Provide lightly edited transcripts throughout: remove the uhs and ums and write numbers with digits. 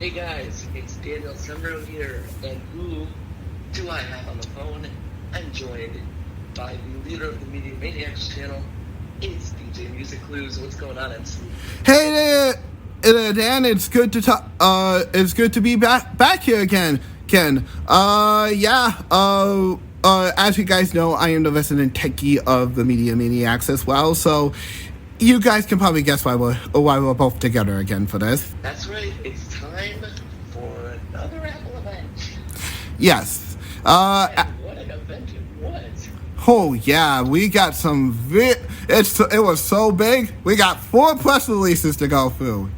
Hey guys, it's Daniel Sembro here, and who do I have on the phone? I'm joined by the leader of the Media Maniacs channel. It's DJ MusicClues. What's going on, MC? Hey there, Dan. It's good to talk. It's good to be back here again, Ken. As you guys know, I am the resident techie of the Media Maniacs as well. So, you guys can probably guess why we're both together again for this. That's right. It's time for another Apple event. Yes. And what an event it was. Oh yeah, we got some. It was so big. We got 4 press releases to go through.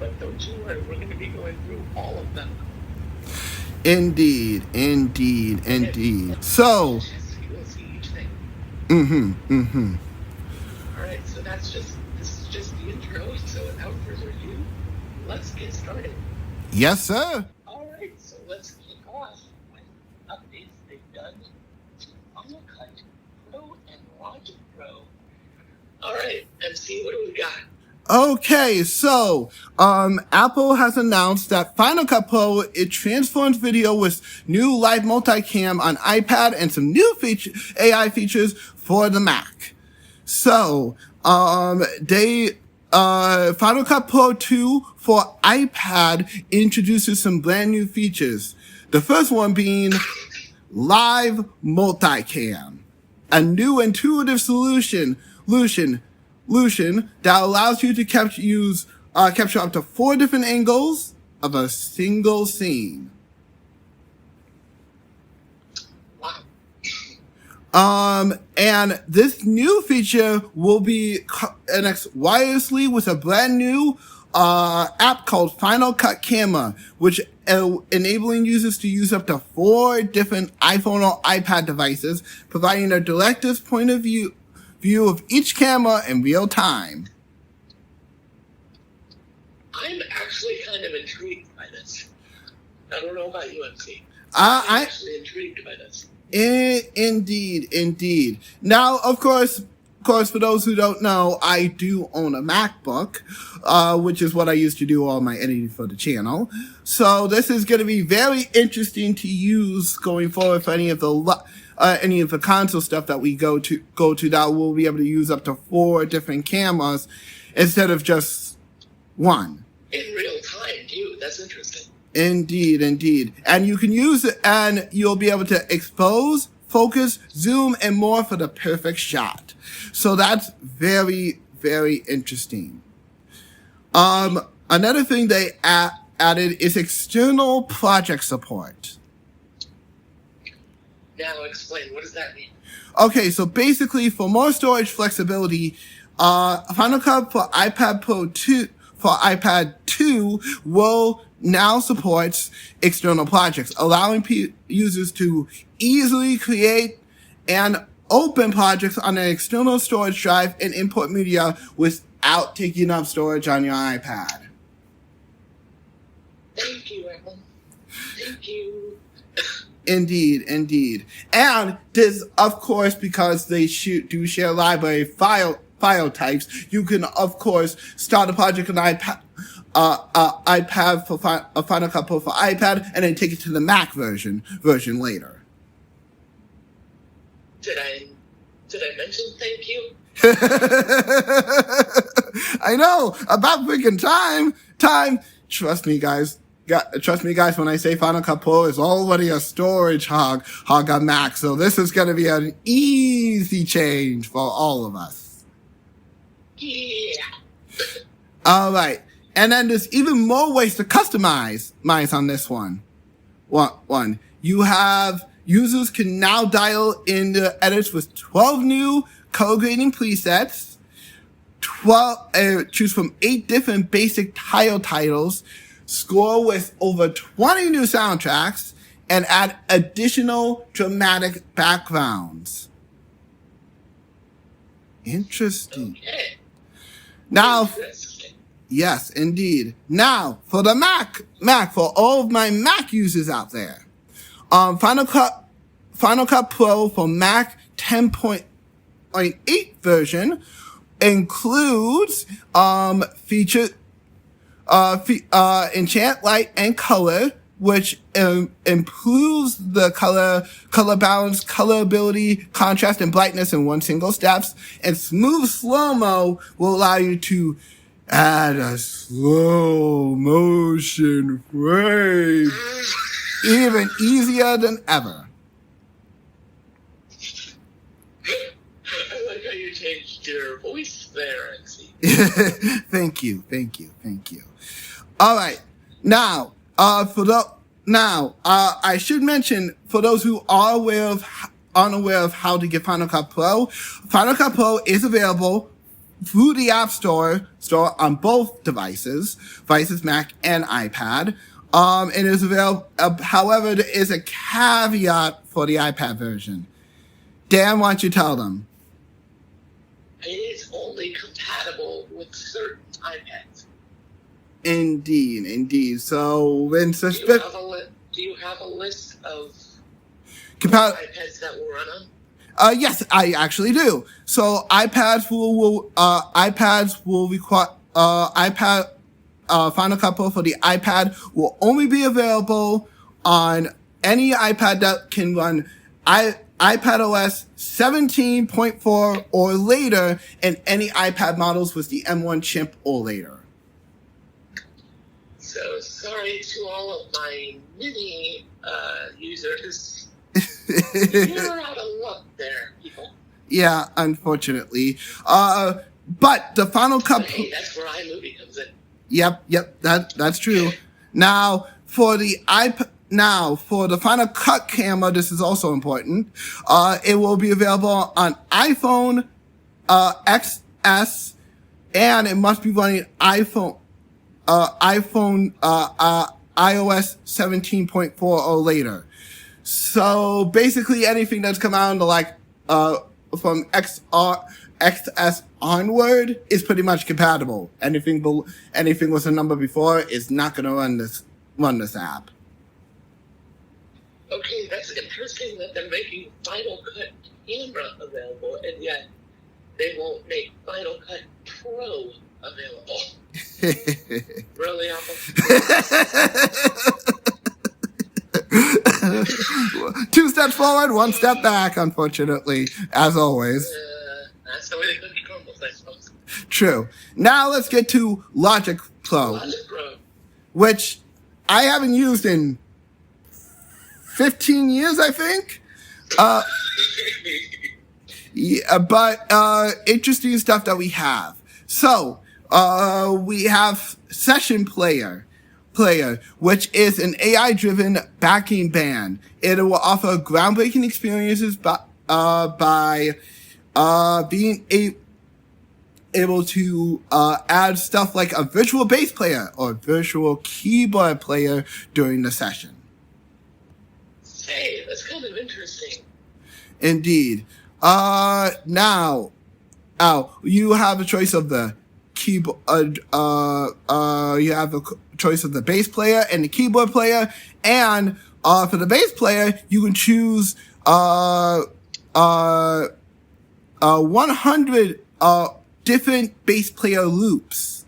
But don't you worry, we're going to be going through all of them. Indeed. So. You'll see each thing. Mm-hmm. All right, so this is just the intro. So without further ado, let's get started. Yes, sir. All right, so let's kick off with updates they've done to Final Cut Pro and Logic Pro. All right, MC, what do we got? Okay, so Apple has announced that Final Cut Pro, it transforms video with new live multicam on iPad and some new AI features for the Mac. So Final Cut Pro 2 for iPad introduces some brand new features. The first one being live multicam, a new intuitive solution that allows you to capture up to 4 different angles of a single scene. Wow. And this new feature will be connected wirelessly with a brand new app called Final Cut Camera, which enabling users to use up to 4 different iPhone or iPad devices, providing a director's point of view of each camera in real time. I'm actually kind of intrigued by this. I don't know about you, MC. I'm actually intrigued by this. Indeed. Now, of course, for those who don't know, I do own a MacBook, which is what I used to do all my editing for the channel. So this is going to be very interesting to use going forward for any of the console stuff that we go to that we'll be able to use up to 4 different cameras instead of just 1. In real time, too. That's interesting. Indeed. And you can use it and you'll be able to expose, focus, zoom, and more for the perfect shot. So that's very, very interesting. Another thing they added is external project support. Now explain, what does that mean? Okay, so basically for more storage flexibility, Final Cut for iPad 2 will now supports external projects, allowing users to easily create and open projects on an external storage drive and import media without taking up storage on your iPad. Thank you, Apple. Thank you. Indeed. And this, of course, because they do share library file types, you can, of course, start a project on iPad for Final Cut Pro for iPad, and then take it to the Mac version later. Did I mention thank you? I know, about freaking time. Trust me, guys, when I say Final Cut Pro is already a storage hog on Mac, so this is going to be an easy change for all of us. Yeah. All right. And then there's even more ways to customize on this one. Users can now dial in the edits with 12 new color grading presets, choose from 8 different basic tile titles, score with over 20 new soundtracks, and add additional dramatic backgrounds. Interesting. Okay. Now, yes, indeed. Now, for the Mac, for all of my Mac users out there, Final Cut Pro for Mac 10.8 version includes features enchant light and color, which improves the color balance, color ability, contrast, and brightness in one single steps. And smooth slow-mo will allow you to add a slow motion frame, even easier than ever. I like how you changed your voice there, Exy. Thank you. All right, now, I should mention, for those who are unaware of how to get Final Cut Pro is available through the App Store on both devices, Mac and iPad. It is available. However, there is a caveat for the iPad version. Dan, why don't you tell them? It is only compatible with certain iPads. Indeed. So when do you have a list of iPads that will run on? Yes, I actually do. So iPads will require Final Cut Pro for the iPad will only be available on any iPad that can run iPad OS 17.4 or later, and any iPad models with the M1 chip or later. So sorry to all of my mini users. You're out of luck there, people. Yeah, unfortunately. But the Final Cut Pro... Hey, that's where iMovie comes in. Yep, that's true. Now, for the Final Cut camera, this is also important. It will be available on iPhone XS, and it must be running iOS 17.4 or later. So basically, anything that's come out from XS onward is pretty much compatible. Anything with a number before is not going to run this app. Okay, that's interesting that they're making Final Cut camera available, and yet they won't make Final Cut Pro available. Really, Apple? 2 steps forward, 1 step back, unfortunately, as always. That's the way the cookie crumbles, I suppose. True. Now let's get to Logic Pro, which I haven't used in 15 years, I think. But interesting stuff that we have. So, we have Session Player, which is an AI-driven backing band. It will offer groundbreaking experiences by being able to add stuff like a virtual bass player or virtual keyboard player during the session. Hey, that's kind of interesting. Indeed. Now, you have a choice of the keyboard. You have a choice of the bass player and the keyboard player, and for the bass player, you can choose 100 different bass player loops.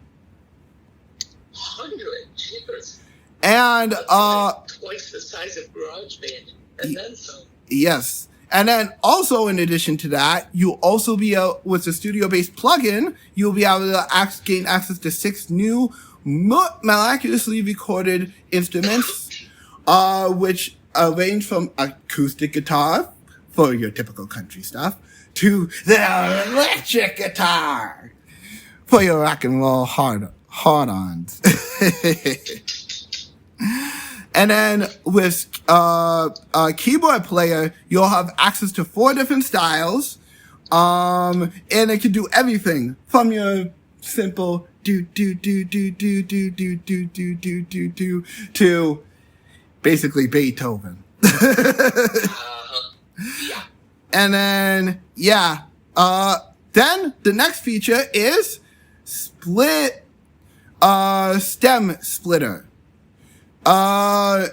100 cheapers. And twice the size of GarageBand, and then some. Yes. And then also, in addition to that, you'll also be with the studio-based plugin, you'll be able to gain access to 6 new miraculously recorded instruments, which range from acoustic guitar for your typical country stuff to the electric guitar for your rock and roll hard-ons. And then with a keyboard player, you'll have access to 4 different styles, and it can do everything from your simple do to basically Beethoven. And then then the next feature is stem splitter. And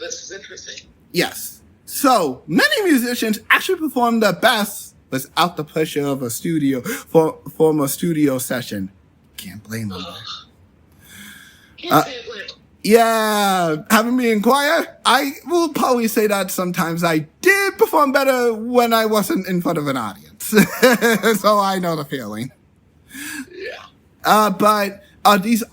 this is interesting. Yes. So many musicians actually perform their best without the pressure of a studio session. Can't blame them. Can't say it little. Yeah, having me inquire, I will probably say that sometimes I did perform better when I wasn't in front of an audience. So I know the feeling. Yeah. But these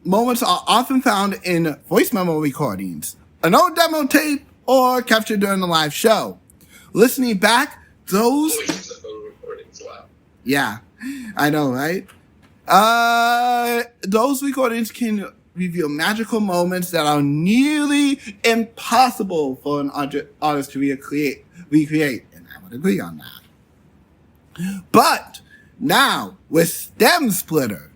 moments are often found in voice memo recordings, an old demo tape, or captured during the live show. Listening back, those... Voice memo recordings, wow. Yeah, I know, right? Those recordings can reveal magical moments that are nearly impossible for an artist to recreate. And I would agree on that. But now with Stem Splitter,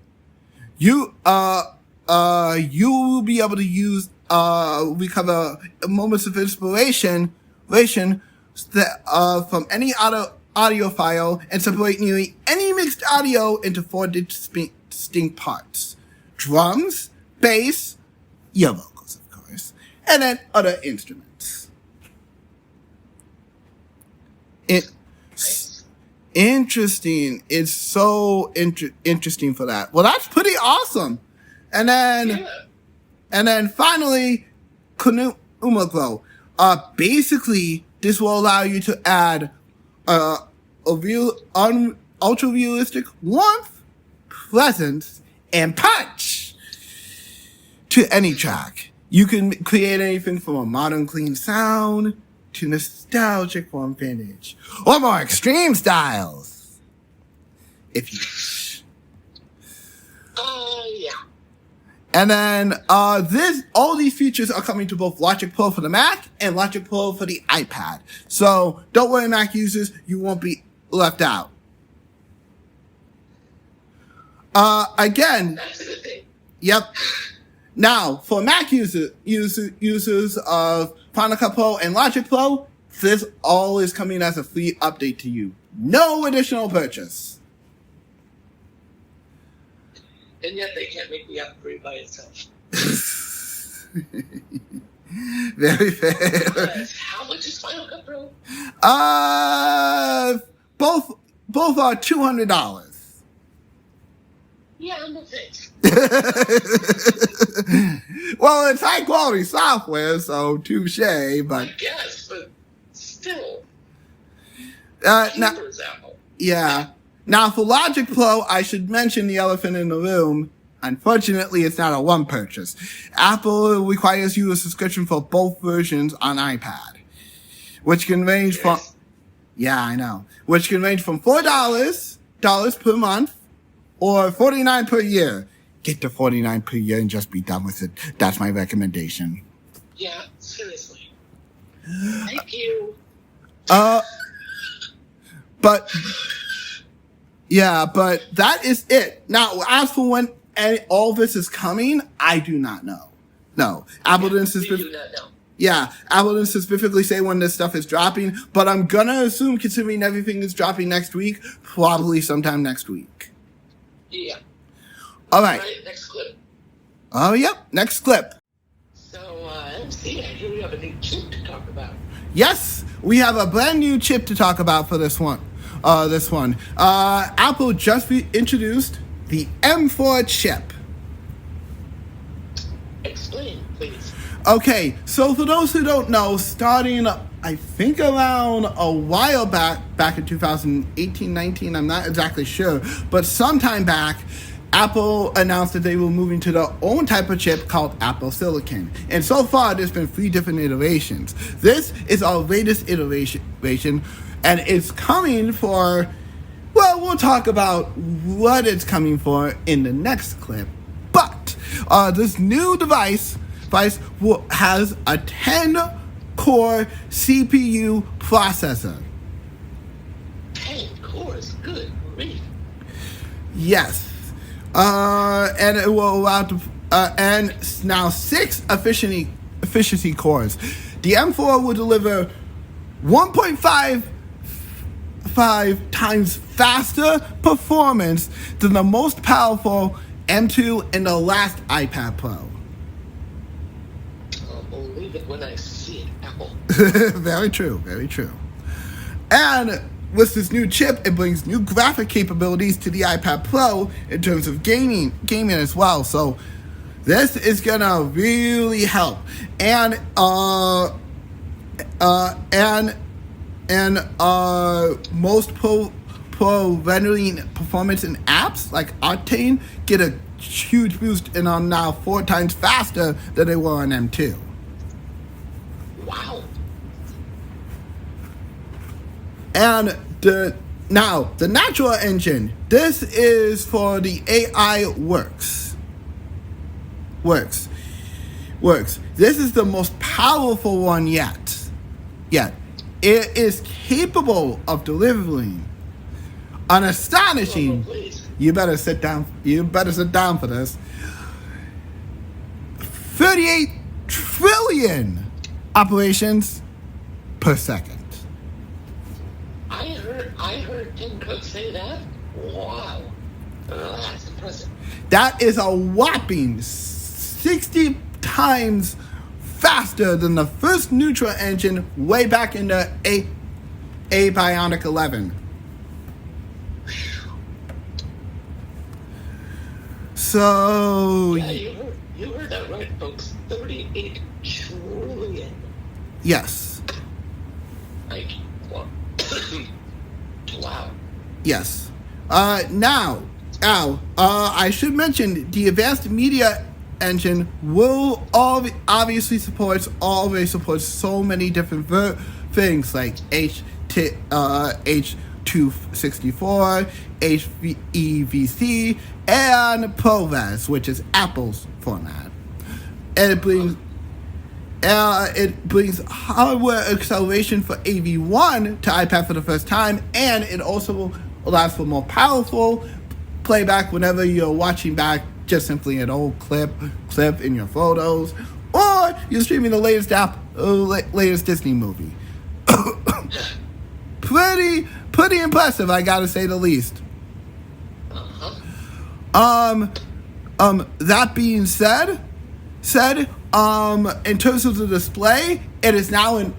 you will be able to use recover moments of inspiration from any audio file and separate nearly any mixed audio into 4 distinct parts: drums, bass, your vocals, of course, and then other instruments. Interesting. It's so interesting for that. Well, that's pretty awesome. And then finally, Uma Glow. Basically, this will allow you to add ultra realistic warmth, presence, and punch to any track. You can create anything from a modern clean sound to nostalgic warm vintage, or more extreme styles, if you wish. Yeah. And then all these features are coming to both Logic Pro for the Mac and Logic Pro for the iPad. So don't worry, Mac users, you won't be left out. Again, that's a good thing. Yep. Now, for Mac users of Final Cut Pro and Logic Pro, this all is coming as a free update to you. No additional purchase. And yet they can't make the app free by itself. Very fair. How much is Final Cut Pro? Both are $200. Yeah, no thanks. Well, it's high quality software, so touche, but... I guess, but still. Apple. Yeah. Now, for Logic Pro, I should mention the elephant in the room. Unfortunately, it's not a one purchase. Apple requires you a subscription for both versions on iPad, which can range from... Yeah, I know. Which can range from $4 per month or $49 per year. Get the $49 per year and just be done with it. That's my recommendation. Yeah, seriously. Thank you. But that is it. Now, as for when all this is coming, I do not know. No, Apple didn't do not know. Yeah, Apple didn't specifically say when this stuff is dropping, but I'm gonna assume, considering everything is dropping next week, probably sometime next week. Yeah. All right. Next clip. Oh, yep. Next clip. So, MC, I hear we have a new chip to talk about. Yes, we have a brand new chip to talk about for this one. Apple just introduced the M4 chip. Explain, please. Okay, so for those who don't know, starting, I think around a while back in 2018, 19, I'm not exactly sure, but sometime back, Apple announced that they were moving to their own type of chip called Apple Silicon. And so far, there's been 3 different iterations. This is our latest iteration, and it's coming for, well, we'll talk about what it's coming for in the next clip. But this new device has a 10-core CPU processor. 10 cores? Good grief. Yes. And it will allow and now 6 efficiency cores. The M4 will deliver 1.5 times faster performance than the most powerful M2 in the last iPad Pro. I'll believe it when I see it, Apple. Very true, very true. And with this new chip, it brings new graphic capabilities to the iPad Pro in terms of gaming as well. So This is gonna really help, and most pro rendering performance in apps like Octane get a huge boost and are now 4 times faster than they were on M2. Wow. And the natural engine, this is for the AI works. This is the most powerful one yet. It is capable of delivering an astonishing, you better sit down for this, 38 trillion operations per second. I heard Tim Cook say that. Wow. That's impressive. That is a whopping 60 times faster than the first neutral engine way back in the A Bionic 11. So yeah, you heard that right, folks. 38 trillion. Yes. Like, wow. Yes. Now, I should mention the advanced media engine will obviously supports so many different things like H.264, HEVC, and ProRes, which is Apple's format. And it brings hardware acceleration for AV1 to iPad for the first time, and it also allows for more powerful playback whenever you're watching back just simply an old clip in your photos, or you're streaming the latest Disney movie. Pretty impressive, I gotta say the least. That being said, in terms of the display, it is now in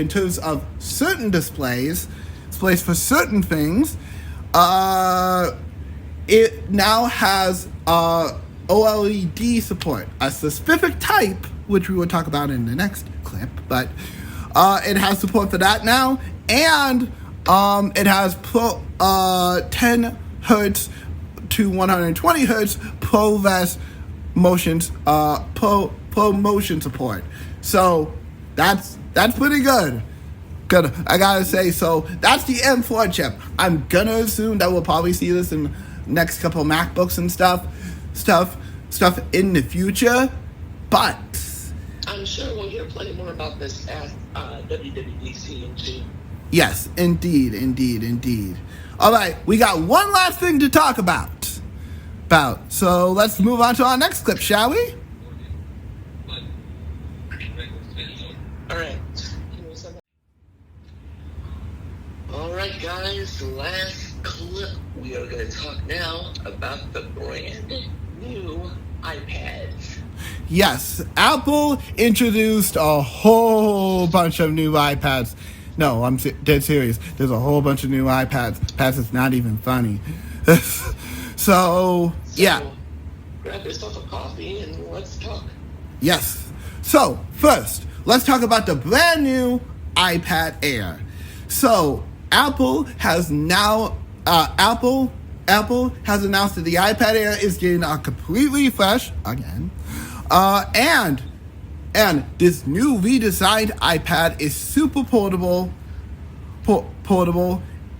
terms of certain displays for certain things, it now has OLED support, a specific type, which we will talk about in the next clip, but it has support for that now, and it has 10 hertz to 120 hertz ProRes motions, pro motion support. So that's pretty good. I gotta say, so that's the M4 chip. I'm gonna assume that we'll probably see this in next couple of MacBooks and stuff in the future, but I'm sure we'll hear plenty more about this at WWDC in June. Yes, indeed. All right, we got one last thing to talk about. So let's move on to our next clip, shall we? All right, guys, last clip. We are going to talk now about the brand new iPads. Yes, Apple introduced a whole bunch of new iPads. No, I'm dead serious. There's a whole bunch of new iPads. It's not even funny. So, yeah. Grab yourself a coffee and let's talk. Yes. So, first, let's talk about the brand new iPad Air. So, Apple has announced that the iPad Air is getting a complete refresh again, and this new redesigned iPad is super portable,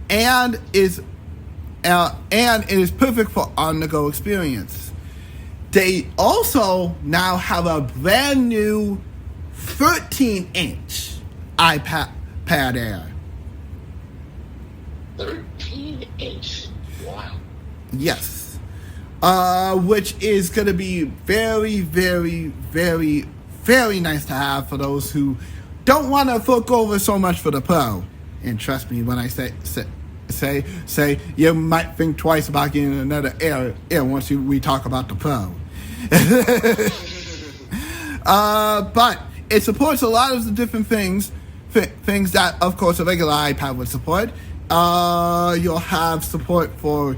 and it is perfect for on-the-go experience. They also now have a brand new 13-inch iPad Air. 13-inch. Wow. Yes. Which is going to be very, very, very, very nice to have for those who don't want to fork over so much for the Pro. And trust me when I say you might think twice about getting another Air once we talk about the Pro. But it supports a lot of the different things that, of course, a regular iPad would support. You'll have support for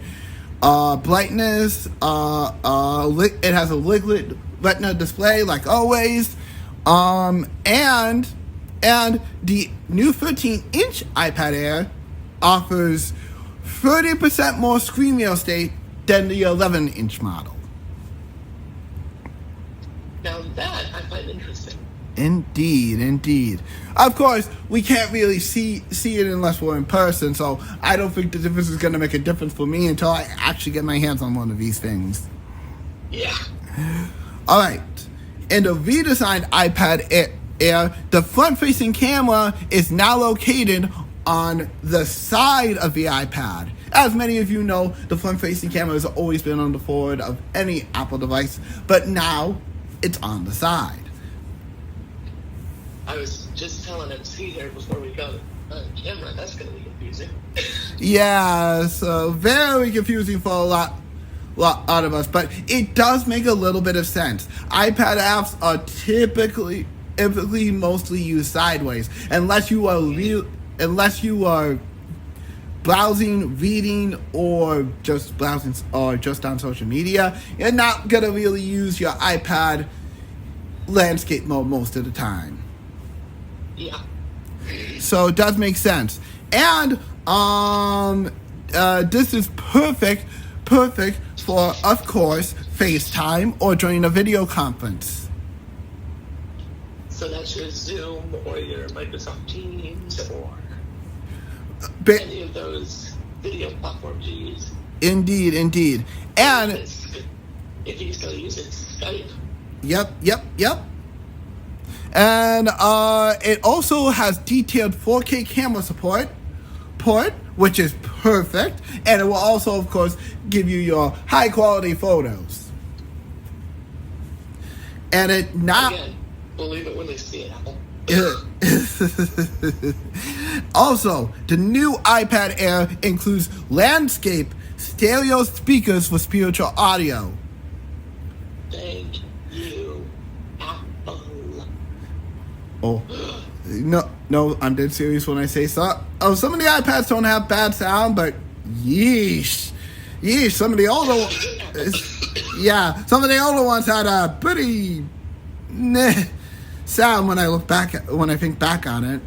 brightness. It has a liquid retina display, like always. And the new 13-inch iPad Air offers 30% more screen real estate than the 11-inch model. Now that I find interesting. Indeed. Of course, we can't really see it unless we're in person, so I don't think the difference is going to make a difference for me until I actually get my hands on one of these things. Yeah. All right. In the redesigned iPad Air, the front-facing camera is now located on the side of the iPad. As many of you know, the front-facing camera has always been on the forward of any Apple device, but now it's on the side. I was just telling MC here before we got on camera, that's going to be confusing. Yeah, so very confusing for a lot of us, but it does make a little bit of sense. iPad apps are typically mostly used sideways, unless you are browsing, reading, or just browsing, or just on social media. You're not gonna really use your iPad landscape mode most of the time. Yeah. So it does make sense, and this is perfect for, of course, FaceTime or during a video conference. So that's your Zoom or your Microsoft Teams or any of those video platforms you use. Indeed. And if you still use it, Skype. Yep. And it also has detailed 4K camera support, which is perfect, and it will also, of course, give you your high quality photos. And it not Again, believe it when they see it, Apple. Also, the new iPad Air includes landscape stereo speakers for spiritual audio. Thank you, Apple. Oh, no, I'm dead serious when I say so. Oh, some of the iPads don't have bad sound, but yeesh, some of the older ones had a pretty sound when I think back on it.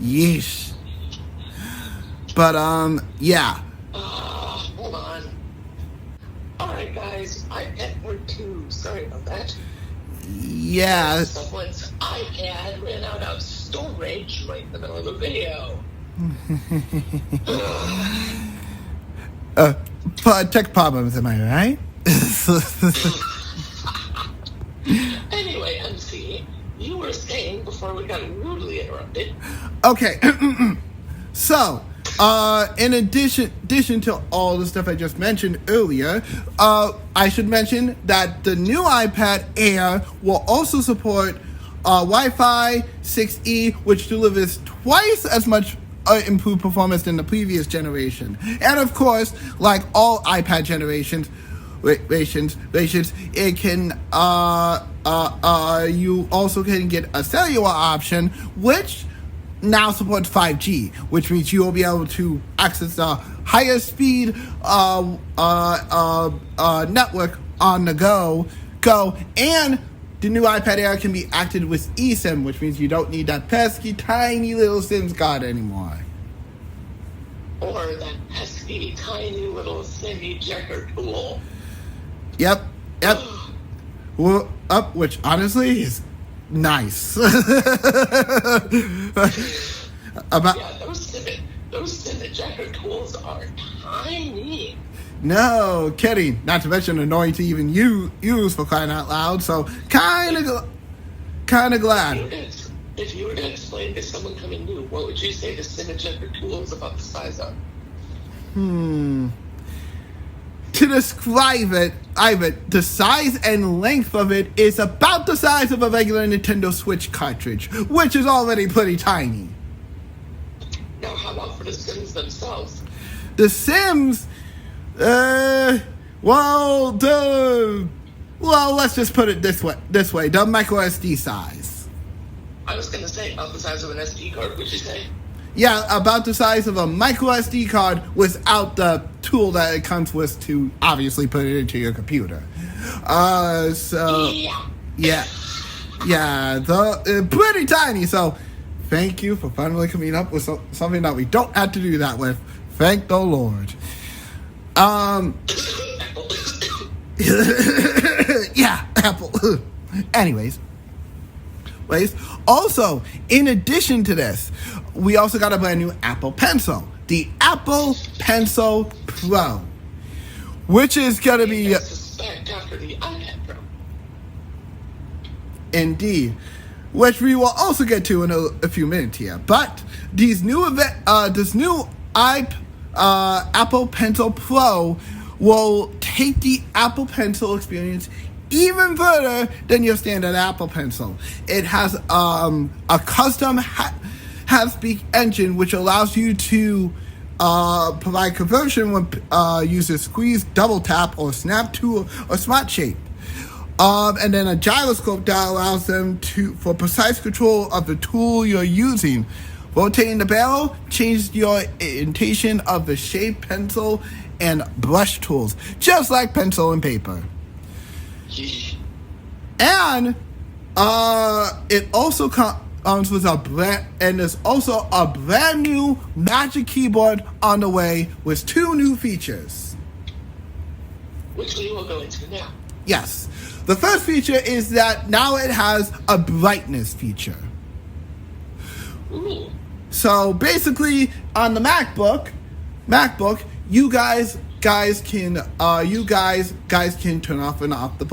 Yeesh. But yeah. Hold on. Alright guys, iPad Air 2, sorry about that. Yeah. Someone's iPad ran out of storage right in the middle of the video. Tech problems, am I right? Anyway, MC, you were saying before we got rudely interrupted. Okay. So, in addition to all the stuff I just mentioned earlier, I should mention that the new iPad Air will also support Wi-Fi 6E, which delivers twice as much improved performance than the previous generation. And of course, like all iPad generations, it can you also can get a cellular option, which now supports 5G, which means you will be able to access the higher speed network on the go, and the new iPad Air can be activated with eSIM, which means you don't need that pesky tiny little SIM card anymore. Or that pesky tiny little SIM ejector tool. Yep. Well, which honestly is nice. Yeah, those SIM ejector tools are tiny. No kidding. Not to mention annoying to even use for crying out loud. So kind of glad. If you were to explain to someone coming new, what would you say the SIM ejector tool is about the size of? To describe it, the size and length of it is about the size of a regular Nintendo Switch cartridge, which is already pretty tiny. Now, how about for the Sims themselves? The Sims, let's just put it this way, the micro SD size. I was going to say about the size of an SD card, would you say? Yeah, about the size of a micro SD card without the tool that it comes with to obviously put it into your computer. Yeah, pretty tiny. So, thank you for finally coming up with something that we don't have to do that with. Thank the Lord. Yeah, Apple. Anyways. Also, in addition to this, we also got a brand new Apple Pencil. The Apple Pencil Pro. Which is going to be... after the iPad Pro. Indeed. Which we will also get to in a few minutes here. But this new Apple Pencil Pro will take the Apple Pencil experience even further than your standard Apple Pencil. It has a custom half-speak engine which allows you to provide conversion when users squeeze, double tap, or snap to or smart shape. And then a gyroscope that allows them for precise control of the tool you're using. Rotating the barrel changes your orientation of the shape, pencil, and brush tools, just like pencil and paper. And it also comes with there's also a brand new Magic Keyboard on the way with 2 new features. Which we will go into now. Yes. The first feature is that now it has a brightness feature. Ooh. So basically, on the MacBook, you guys can turn off and off the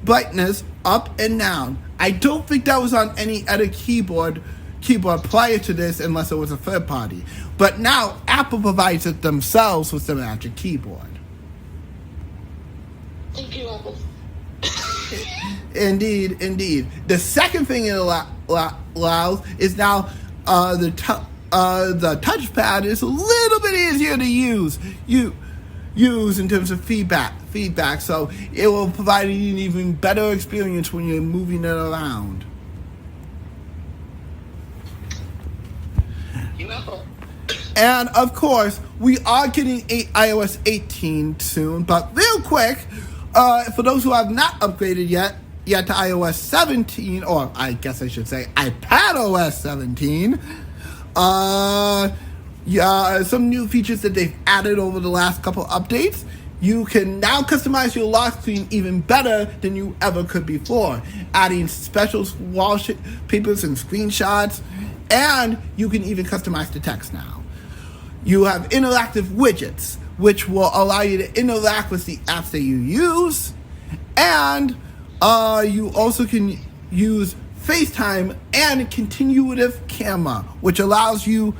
brightness up and down. I don't think that was on any other keyboard prior to this, unless it was a third party. But now Apple provides it themselves with the Magic Keyboard. Thank you, Apple. Indeed. The second thing it allows is now the touchpad is a little bit easier to use in terms of feedback, so it will provide you an even better experience when you're moving it around. And of course, we are getting iOS 18 soon, but real quick, for those who have not upgraded yet to iOS 17, or I guess I should say iPadOS 17, some new features that they've added over the last couple updates. You can now customize your lock screen even better than you ever could before, adding special wallpapers and screenshots, and you can even customize the text now. You have interactive widgets, which will allow you to interact with the apps that you use, and you also can use FaceTime and continuative camera, which allows you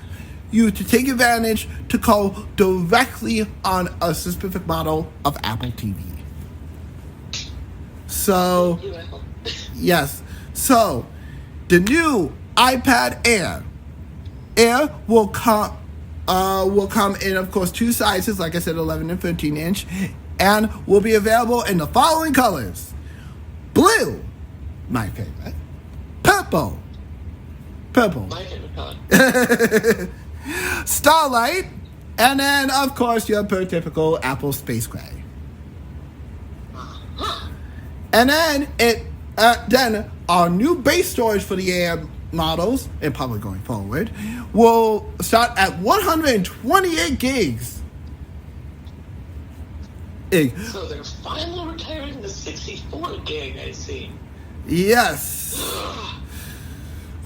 to take advantage to call directly on a specific model of Apple TV. So, yes. So, the new iPad Air will come in, of course, 2 sizes, like I said, 11 and 13 inch, and will be available in the following colors: blue, my favorite; purple, my favorite color; starlight, and then, of course, your prototypical Apple Space Gray. And then then our new base storage for the Air models, and probably going forward, will start at 128 gigs. So they're finally retiring the 64 gig, I see. Yes.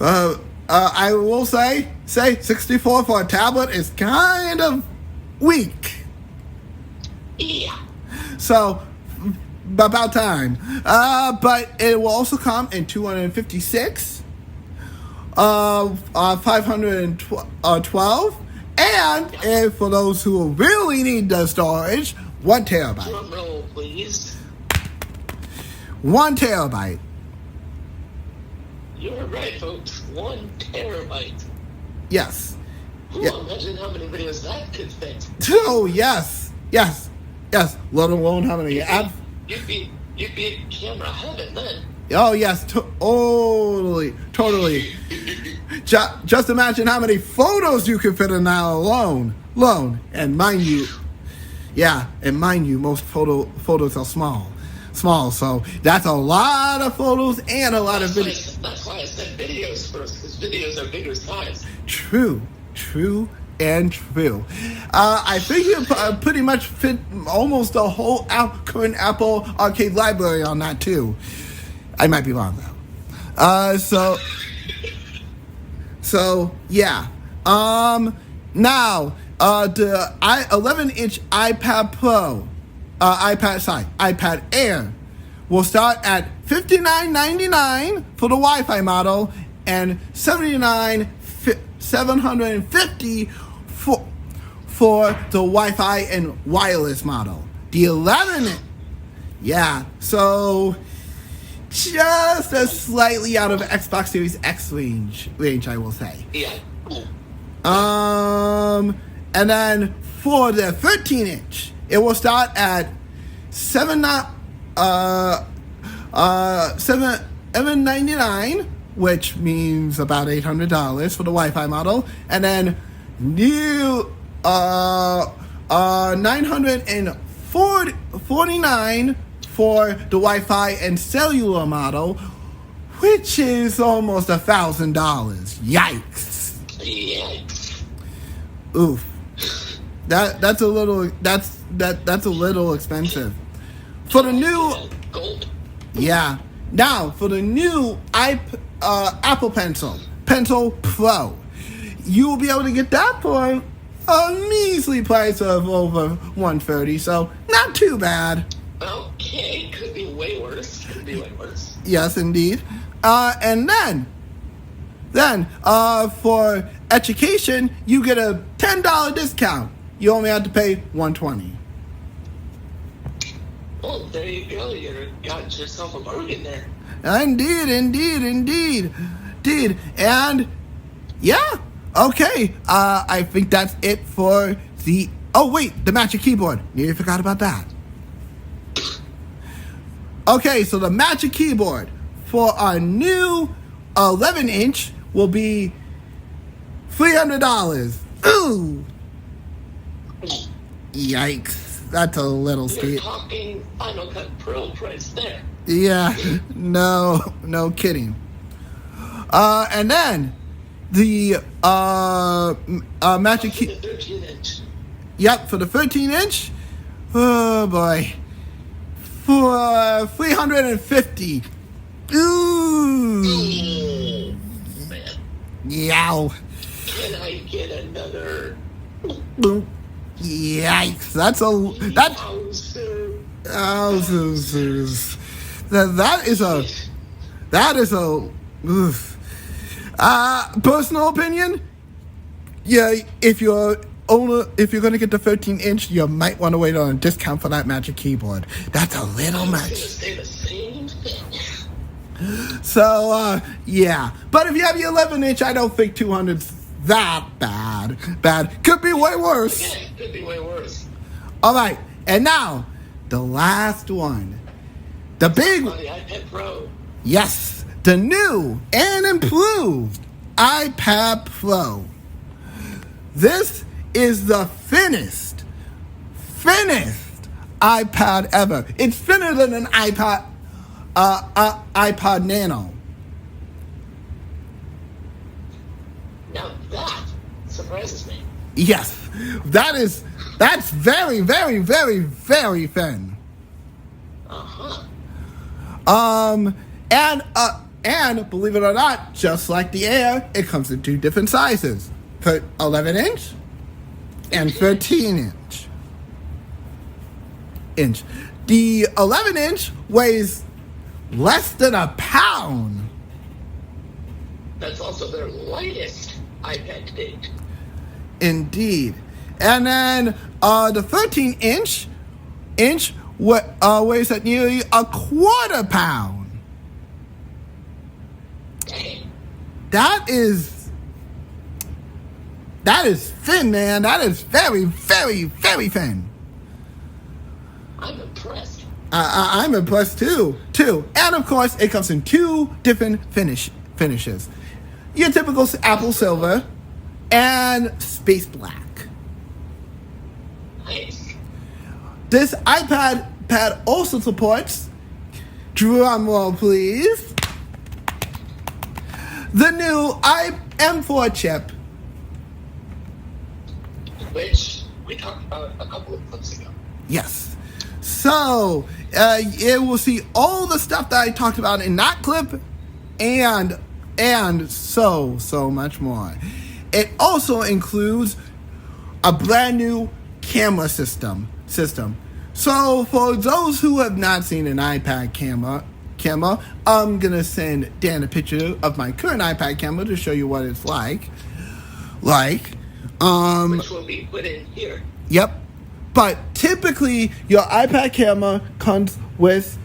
I will say 64 for a tablet is kind of weak. Yeah. So, about time. But it will also come in 256, 512, and for those who really need the storage, 1 terabyte. Drum roll, please. 1 terabyte. You're right, folks. 1 terabyte. Yes. Ooh, Yeah. Imagine how many videos that could fit. Oh, yes. Let alone how many apps. You'd be in camera heaven then. Oh yes, totally, totally. Just imagine how many photos you can fit in that alone. And mind you, most photos are small. So that's a lot of photos and a lot of videos. That's why I said videos first, because videos are bigger size. True. I think you pretty much fit almost the whole current Apple Arcade library on that too. I might be wrong though. So yeah. Now the 11-inch iPad Pro, iPad Air will start at $59.99 for the Wi-Fi model and $750 for the Wi-Fi and wireless model. The 11, so just a slightly out of Xbox Series X range, I will say. Yeah. And then for the 13-inch, it will start at $799, which means about $800 for the Wi-Fi model, and then new $949 for the Wi-Fi and cellular model, which is almost $1,000. Yikes! Oof. That's a little expensive. For the new Now for the new Apple Pencil Pro, you will be able to get that for a measly price of over $130, so not too bad. Okay, could be way worse. Yes, indeed. And then for education, you get a $10 discount. You only have to pay $120. Well, there you go. You got yourself a bargain there. Indeed. And yeah, okay. I think that's it for the. Oh wait, the Magic Keyboard. Nearly forgot about that. Okay, so the Magic Keyboard for our new 11-inch will be $300. Ooh. Yikes. That's a little steep. You're talking Final Cut Pro price there. Yeah, no kidding. And then the Magic Keyboard. 13-inch. Yep, for the 13-inch. Oh boy. For $350. Ooh. Man. Yow. Can I get another? Yikes! That is a personal opinion. Yeah, if you're going to get the 13-inch, you might want to wait on a discount for that Magic Keyboard. That's a little much. Say the same thing. So yeah, but if you have the 11-inch, I don't think 200's that bad. Could be way worse. Yeah, could be way worse. All right, and now the last one, the big the iPad Pro. Yes, the new and improved iPad Pro. This is the thinnest iPad ever. It's thinner than an iPod Nano. Now that surprises me. Yes, that's very, very, very, very thin. And believe it or not, just like the Air, it comes in two different sizes: 11-inch and 13-inch. The 11-inch weighs less than a pound. That's also their lightest iPad to date. Indeed. And then the 13-inch weighs at nearly a quarter pound. Dang. That is thin, man. That is very, very, very thin. I'm impressed. I'm impressed too. And of course, it comes in two different finishes. Your typical apple silver and space black. Nice. This iPad pad also supports, drum roll please, the new M4 chip. Which we talked about a couple of clips ago. Yes. So, it will see all the stuff that I talked about in that clip and so much more. It also includes a brand new camera system. So, for those who have not seen an iPad camera, I'm going to send Dan a picture of my current iPad camera to show you what it's like. Which will be put in here. Yep. But typically, your iPad camera comes with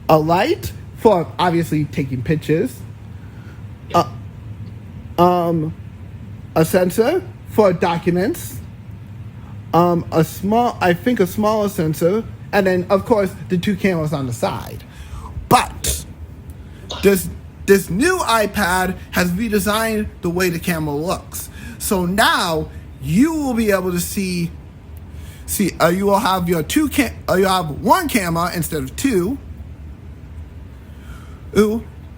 a light for obviously taking pictures, Yep. a sensor for documents, a smaller sensor, and then of course the two cameras on the side. But this new iPad has redesigned the way the camera looks. So now you will be able to see. You will have you have one camera instead of two.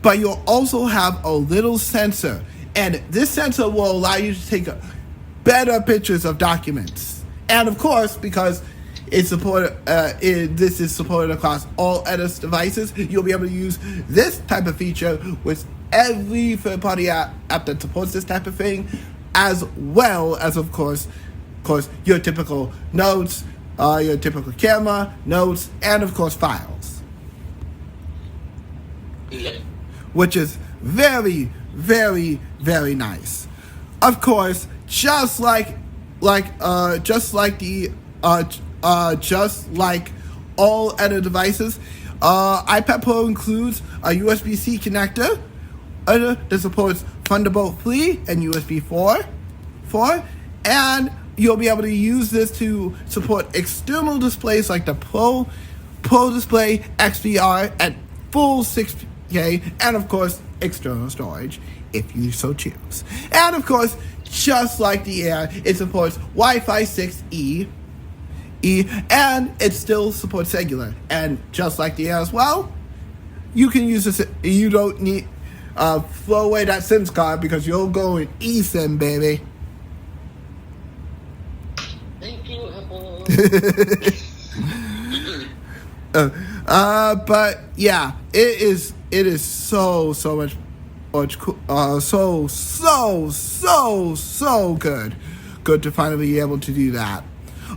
But you'll also have a little sensor, and this sensor will allow you to take better pictures of documents. And of course, because this is supported across all Edis devices, you'll be able to use this type of feature with every third-party app that supports this type of thing, as well as of course your typical notes, your typical camera, notes, and of course files. Yep. Which is very, very, very nice. Of course, just like all other devices, iPad Pro includes a USB-C connector that supports Thunderbolt 3 and USB 4, and you'll be able to use this to support external displays like the Pro Display XDR at full 6K, and of course external storage if you so choose. And of course, just like the Air, it supports Wi-Fi 6E, and it still supports cellular. And just like the Air as well, you can use this. You don't need throw away that SIMS card because you'll go in eSIM, baby. Thank you, Apple. But yeah, it is so much so good to finally be able to do that.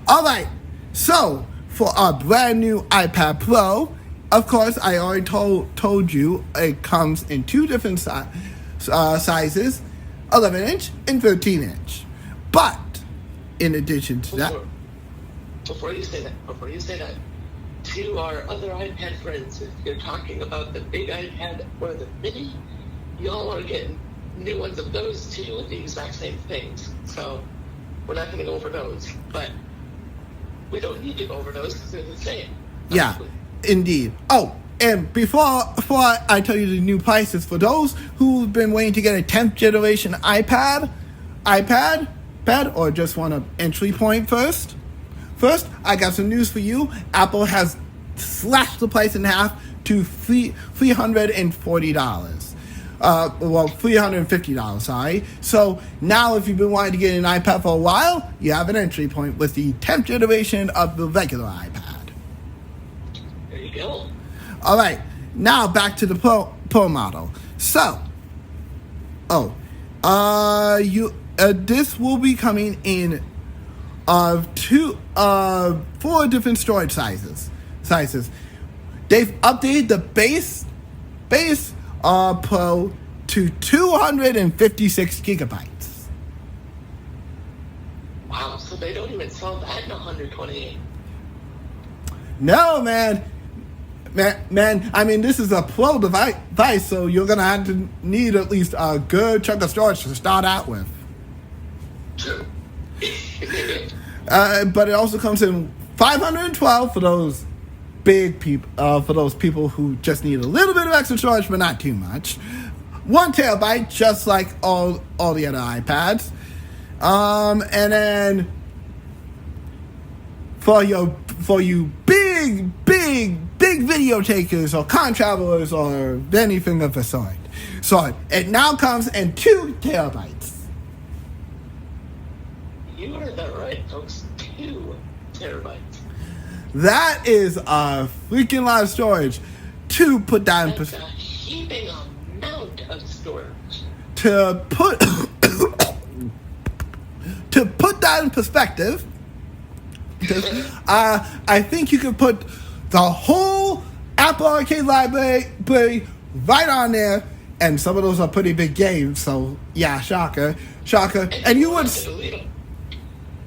All right, so for our brand new iPad Pro, of course, I already told you it comes in two different sizes, 11-inch and 13-inch. But in addition to that, before you say that, to our other iPad friends, if you're talking about the big iPad or the mini, y'all are getting new ones of those too with the exact same things. So we're not going to go over those, but we don't need to go over those because they're the same. Yeah, indeed. Oh, and before I tell you the new prices for those who've been waiting to get a 10th generation iPad, or just want an entry point first, I got some news for you. Apple has slashed the price in half to $340. $350, sorry. So now if you've been wanting to get an iPad for a while, you have an entry point with the 10th generation of the regular iPad. There you go. All right, now back to the Pro model. So, this will be coming in 4 different storage sizes. They've updated the base Pro to 256 gigabytes. Wow, so they don't even sell that in 128. No, man, I mean, this is a Pro device, so you're going to have to need at least a good chunk of storage to start out with. True. But it also comes in 512 for those big people, for those people who just need a little bit of extra storage, but not too much. 1 terabyte, just like all the other iPads. And then for you big video takers or con travelers or anything of the sort. So it now comes in 2 terabytes. You heard that right, folks. 2 terabytes. That is a freaking lot of storage. To put that in That's a heaping amount of storage. To put that in perspective, because I think you could put the whole Apple Arcade library right on there, and some of those are pretty big games. So yeah, shocker, and you would,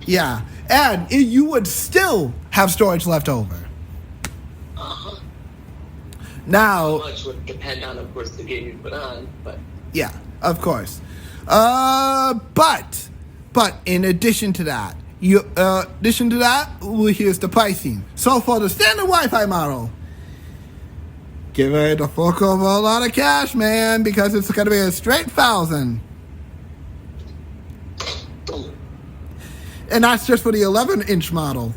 yeah, and you would still have storage left over. Uh-huh. Now, How much would depend on, of course, the game you put on, but yeah, of course. But in addition to that, well, here's the pricing. So for the standard Wi-Fi model, get ready to fork over a lot of cash, man, because it's going to be a straight 1,000. And that's just for the 11-inch model.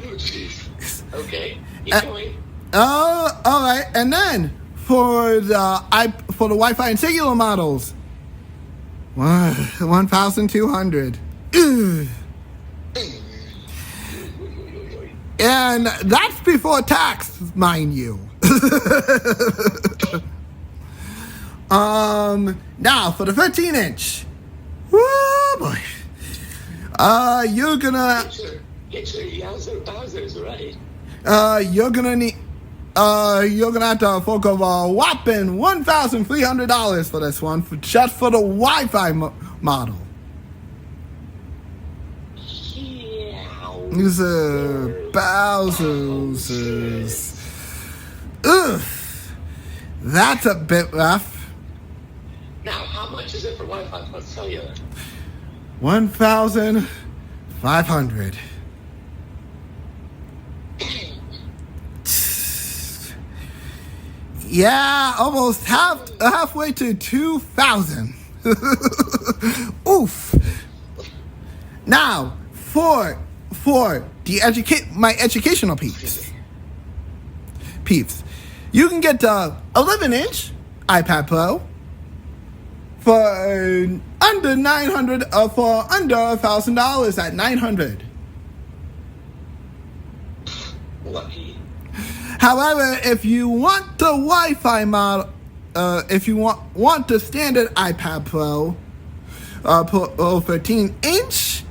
Oh, jeez. Okay, keep going. All right, and then for the Wi-Fi and cellular models, 1,200. And that's before tax, mind you. Now for the 13-inch. Woo boy. You're gonna get your Yowzer Bowsers right. You're gonna have to fork over a whopping $1,300 for this one, just for the Wi-Fi model. Bowsers. Ugh. That's a bit rough. Now, how much is it for Wi-Fi plus cellular? 1,500. Yeah, almost halfway to 2,000. Oof. Now, for my educational peeps, you can get the 11-inch iPad Pro for under $900, for under $1,000 at $900. Lucky. However, if you want the Wi-Fi model, if you want the standard iPad Pro, 13-inch,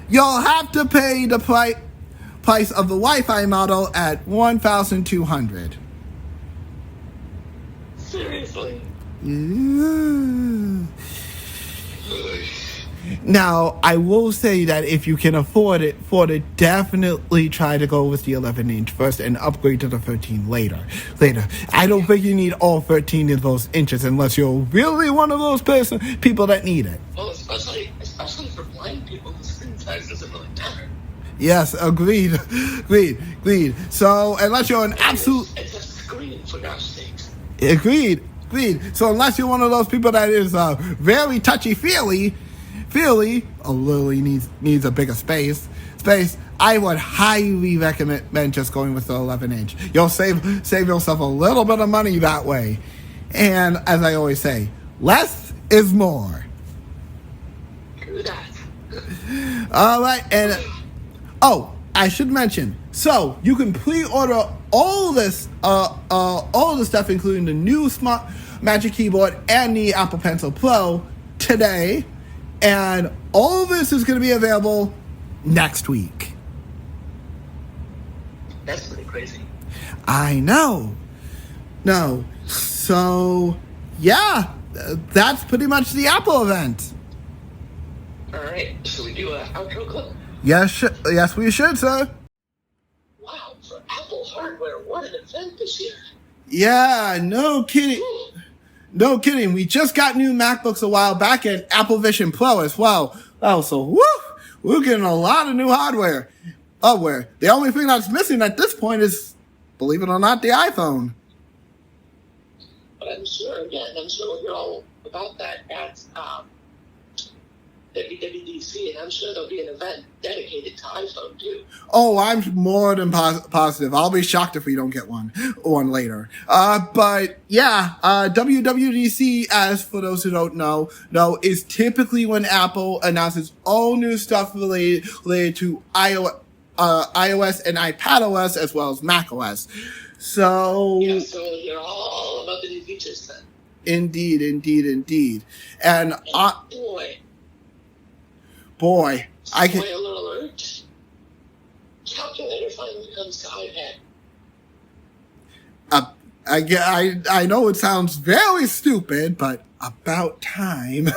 you'll have to pay the price of the Wi-Fi model at $1,200. Seriously? Yeah. Now, I will say that if you can afford it, definitely try to go with the 11-inch first and upgrade to the 13 later. I don't think you need all 13 of those inches unless you're really one of those people that need it. Well, especially for blind people, the screen size doesn't really matter. Yes, agreed. So, unless you're an absolute... It's a screen, for gosh sakes. Agreed. So, unless you're one of those people that is very touchy-feely, or literally needs a bigger space, I would highly recommend just going with the 11-inch. You'll save yourself a little bit of money that way. And as I always say, less is more. True that. All right, and I should mention, so you can pre-order all the stuff, including the new Smart Magic Keyboard and the Apple Pencil Pro today. And all of this is going to be available next week. That's pretty crazy. I know. No. So, yeah, that's pretty much the Apple event. All right. Should we do an outro clip? Yes, we should, sir. Wow, for Apple hardware, what an event this year. Yeah, no kidding. No kidding. We just got new MacBooks a while back and Apple Vision Pro as well. Oh, so we're getting a lot of new hardware. hardware. The only thing that's missing at this point is, believe it or not, the iPhone. But I'm sure we'll hear all about that at WWDC, and I'm sure there'll be an event dedicated to iPhone too. Oh, I'm more than positive. I'll be shocked if we don't get one later. But yeah, WWDC, as for those who don't know, is typically when Apple announces all new stuff related to iOS and iPadOS as well as macOS. So yeah, so we'll hear all about the new features then. Indeed. And boy, I can. Spoiler alert. Calculator finally comes to iPad. I know it sounds very stupid, but about time. Why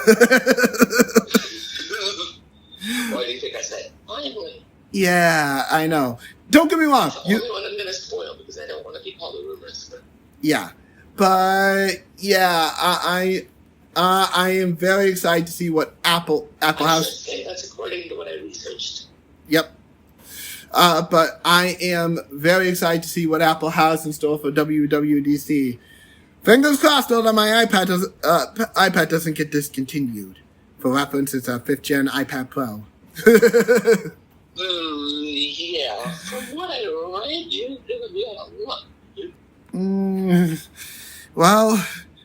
do you think I said finally? Yeah, I know. Don't get me wrong. That's the only one I'm going to spoil because I don't want to keep all the rumors. Yeah, but yeah, I am very excited to see what Apple I has. should say that's according to what I researched. Yep. But I am very excited to see what Apple has in store for WWDC. Fingers crossed, though, that my iPad doesn't get discontinued. For reference, it's a 5th gen iPad Pro. Yeah. From what I read, you're going to be on a lot. Well,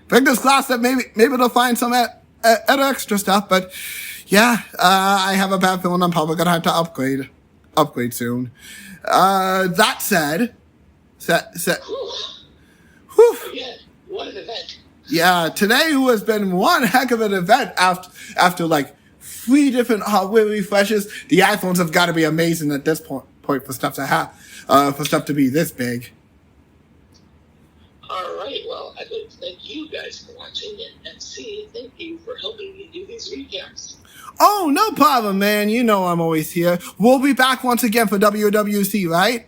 fingers crossed that maybe they'll find some extra stuff. But yeah, I have a bad feeling I'm probably gonna have to upgrade soon. That said, whew. Again, what an event! Yeah, today has been one heck of an event. After like 3 different hardware refreshes, the iPhones have got to be amazing at this point for stuff to be this big. All right, well, I'd like to thank you guys for watching, and MC, thank you for helping me do these recaps. Oh, no problem, man. You know I'm always here. We'll be back once again for WWC, right?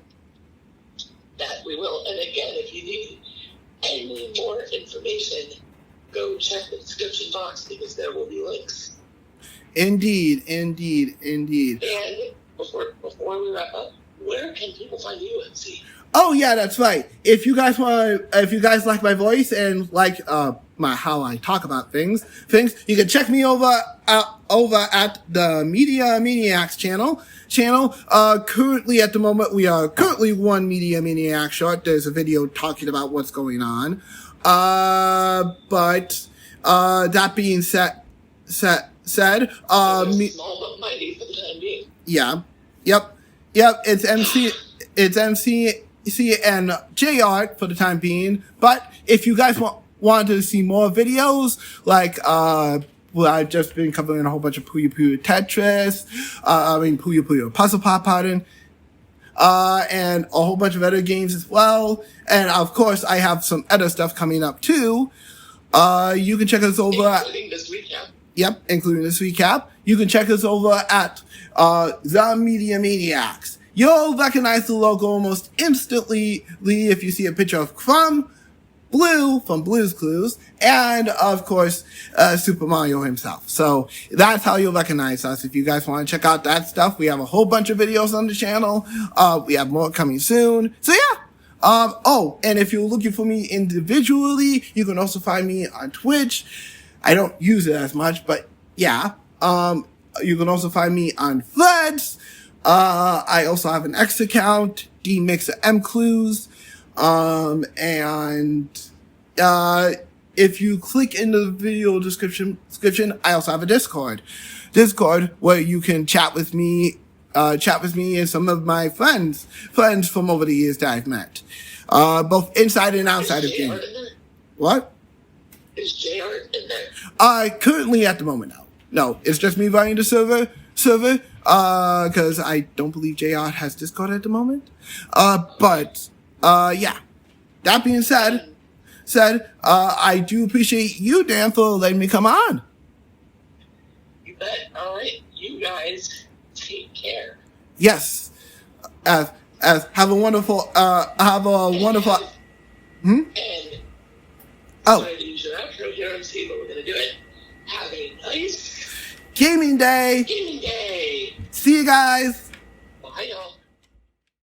That we will. And again, if you need any more information, go check the description box because there will be links. Indeed. And before we wrap up, where can people find you, MC? Oh yeah, that's right. If you guys like my voice and like how I talk about things, you can check me over at the Media Maniacs channel. Currently at the moment we are one Media Maniac short. There's a video talking about what's going on. But that being said, small but mighty for the time being. Yeah. Yep. It's MC and JR for the time being. But if you guys want to see more videos, like well, I've just been covering a whole bunch of Puyo Puyo Tetris, Puyo Puyo Puzzle Pop, pardon, and a whole bunch of other games as well. And of course, I have some other stuff coming up too. You can check us over including this recap. Yep, including this recap. You can check us over at the Media Maniacs. You'll recognize the logo almost instantly if you see a picture of from Blue's Clues, and of course, Super Mario himself. So that's how you'll recognize us. If you guys want to check out that stuff, we have a whole bunch of videos on the channel. We have more coming soon. So yeah. Oh, and if you're looking for me individually, you can also find me on Twitch. I don't use it as much, but yeah. You can also find me on Threads. I also have an X account, DMixerMClues. If you click in the video description, I also have a Discord where you can chat with me and some of my friends from over the years that I've met, both inside and outside of games. What? Is JR in there? Currently at the moment, no, it's just me running the server, because I don't believe JR has Discord at the moment. Yeah. That being said, I do appreciate you, Dan, for letting me come on. You bet. All right, you guys take care. Yes. Have a wonderful. And sorry to use your outro here, MC, but we're gonna do it. Have a nice gaming day. gaming day. See you guys.